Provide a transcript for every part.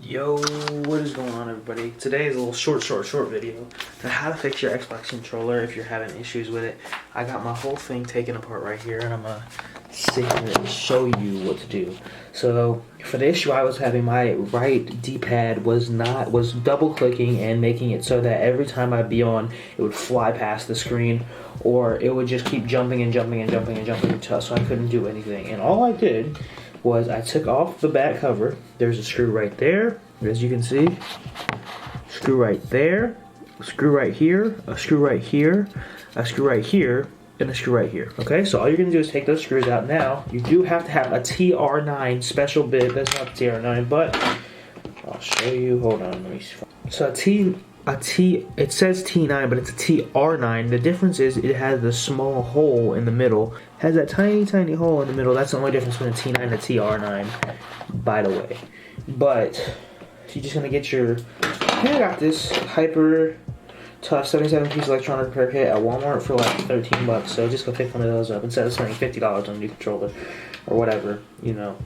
Yo, what is going on, everybody? Today is a little short video on how to fix your Xbox controller if you're having issues with it. I got my whole thing taken apart right here, and I'm gonna sit here and show you what to do. So for the issue I was having, my right D-pad was double clicking and making it so that every time I'd be on, it would fly past the screen, or it would just keep jumping and jumping and jumping and jumping until so I couldn't do anything. And all I did was I took off the back cover. There's a screw right there, as you can see. Screw right there, a screw right here, a screw right here, a screw right here, and a screw right here. Okay, so all you're gonna do is take those screws out. Now, you do have to have a TR9 special bit. That's not the TR9, but I'll show you. Hold on, let me see. So it says T9, but it's a TR9. The difference is it has the small hole in the middle. It has that tiny hole in the middle. That's the only difference between a T9 and a TR9, by the way. But you're just gonna get your. Here I got this Hyper Tough 77-piece electronic repair kit at Walmart for like 13 bucks. So just go pick one of those up instead of spending $50 on a new controller or whatever, you know.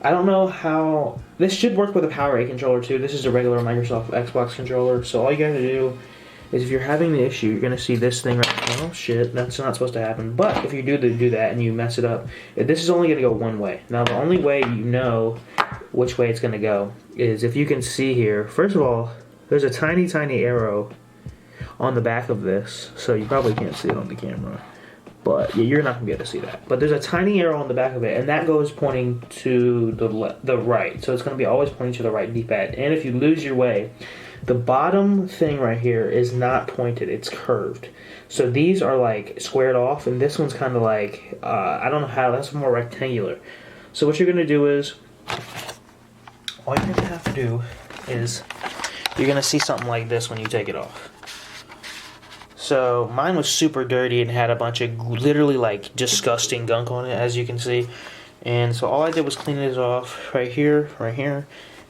I don't know how. This should work with a PowerA controller too. This is a regular Microsoft Xbox controller. So all you gotta do is, if you're having the issue, you're gonna see this thing right now. Oh shit, that's not supposed to happen. But if you do that and you mess it up, this is only gonna go one way. Now the only way you know which way it's gonna go is if you can see here. First of all, there's a tiny arrow on the back of this, so you probably can't see it on the camera. But yeah, you're not gonna be able to see that. But there's a tiny arrow on the back of it, and that goes pointing to the right. So it's gonna be always pointing to the right D-pad. And if you lose your way, the bottom thing right here is not pointed; it's curved. So these are like squared off, and this one's kind of like I don't know how. That's more rectangular. So what you're gonna do is, all you're gonna have to do is, you're gonna see something like this when you take it off. So mine was super dirty and had a bunch of literally like disgusting gunk on it, as you can see. And so all I did was clean it off right here,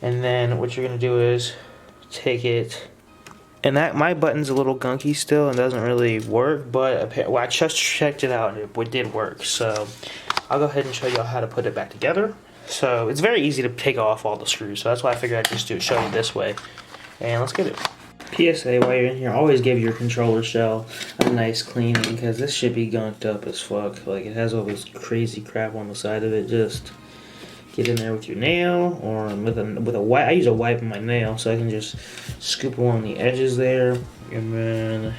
and then what you're gonna do is take it. And that my button's a little gunky still and doesn't really work, but I just checked it out and it did work. So I'll go ahead and show you how to put it back together. So it's very easy to take off all the screws, so that's why I figured I'd just show you this way. And let's get it. PSA, while you're in here, always give your controller shell a nice cleaning, because this should be gunked up as fuck. Like, it has all this crazy crap on the side of it. Just get in there with your nail, or with a wipe. I use a wipe on my nail, so I can just scoop along the edges there, and then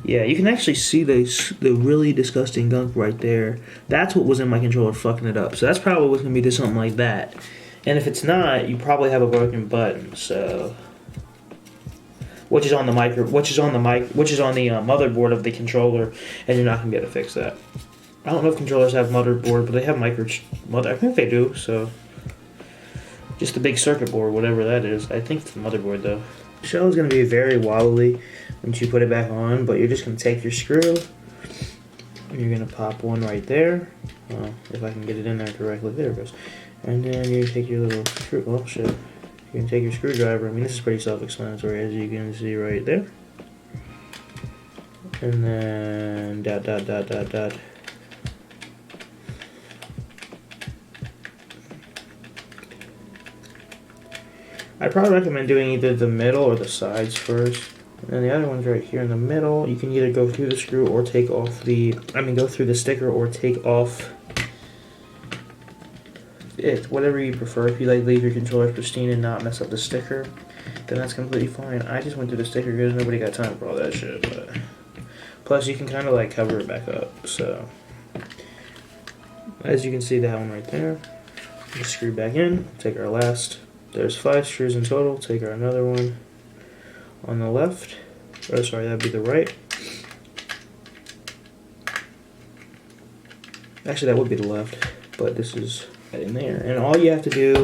yeah, you can actually see the really disgusting gunk right there. That's what was in my controller fucking it up. So that's probably what's gonna be to something like that. And if it's not, you probably have a broken button. So, which is on the motherboard of the controller, and you're not gonna be able to fix that. I don't know if controllers have motherboard, but they have I think they do. So, just the big circuit board, whatever that is. I think it's the motherboard though. The shell is gonna be very wobbly once you put it back on, but you're just gonna take your screw and you're gonna pop one right there. If I can get it in there correctly, there it goes. And then you take your little screw. Oh shit. You can take your screwdriver. I mean, this is pretty self-explanatory, as you can see right there. And then dot. I'd probably recommend doing either the middle or the sides first. And then the other one's right here in the middle. You can either go through the screw or take off go through the sticker or take off it, whatever you prefer. If you like leave your controller pristine and not mess up the sticker, then that's completely fine. I just went through the sticker because nobody got time for all that shit. But plus, you can kind of like cover it back up. So as you can see, that one right there. Just screw back in. Take our last. There's 5 screws in total. Take our another one on the left. Oh, sorry, that'd be the right. Actually, that would be the left, but this is right in there. And all you have to do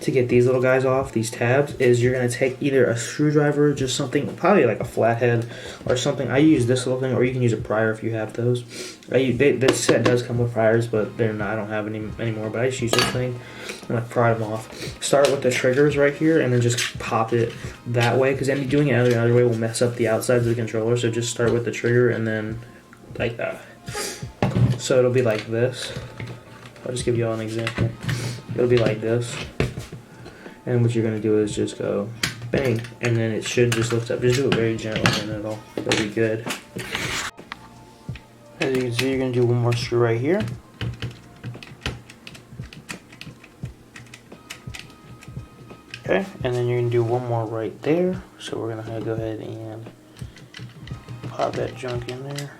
to get these little guys off, these tabs, is you're gonna take either a screwdriver, just something, probably like a flathead or something. I use this little thing, or you can use a prior if you have those. This set does come with priors, but they're not. I don't have any anymore. But I just use this thing and like pry them off. Start with the triggers right here, and then just pop it that way, because any doing it any other way will mess up the outsides of the controller. So just start with the trigger and then like that. So it'll be like this. I'll just give you all an example. It'll be like this. And what you're gonna do is just go bang, and then it should just lift up. Just do it very gently and it'll be good. As you can see, you're gonna do one more screw right here. Okay, and then you're gonna do one more right there. So we're gonna go ahead and pop that junk in there.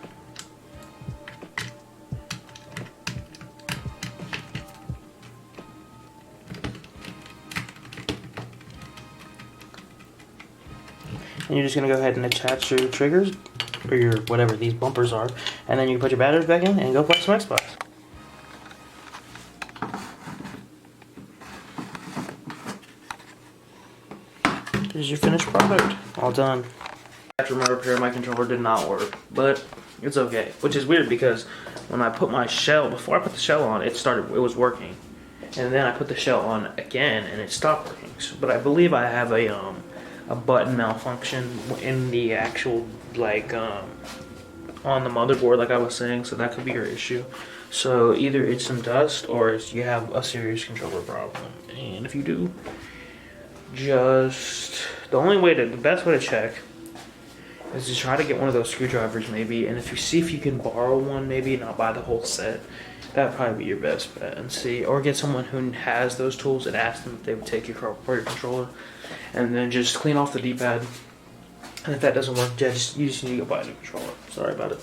And you're just gonna go ahead and attach your triggers, or your whatever these bumpers are, and then you can put your batteries back in and go play some Xbox. Here's your finished product, all done. After my repair, my controller did not work, but it's okay. Which is weird because when I put my shell, before I put the shell on, it was working, and then I put the shell on again and it stopped working. So, but I believe I have a button malfunction in the actual on the motherboard, like I was saying, so that could be your issue. So either it's some dust or you have a serious controller problem. And if you do, just the best way to check is to try to get one of those screwdrivers maybe, and if you see if you can borrow one, maybe not buy the whole set. That'd probably be your best bet, and see, or get someone who has those tools and ask them if they would take your controller, and then just clean off the D-pad. And if that doesn't work, you just need to go buy a new controller. Sorry about it.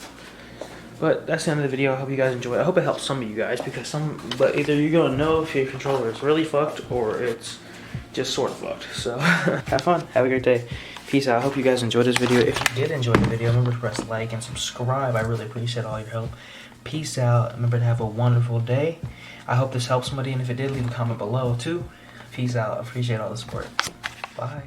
But that's the end of the video. I hope you guys enjoyed it. I hope it helps some of you guys, because but either you're gonna know if your controller is really fucked or it's just sort of fucked. So have fun. Have a great day. Peace out. I hope you guys enjoyed this video. If you did enjoy the video, remember to press like and subscribe. I really appreciate all your help. Peace out. Remember to have a wonderful day. I hope this helps somebody, and if it did, leave a comment below too. Peace out. I appreciate all the support. Bye.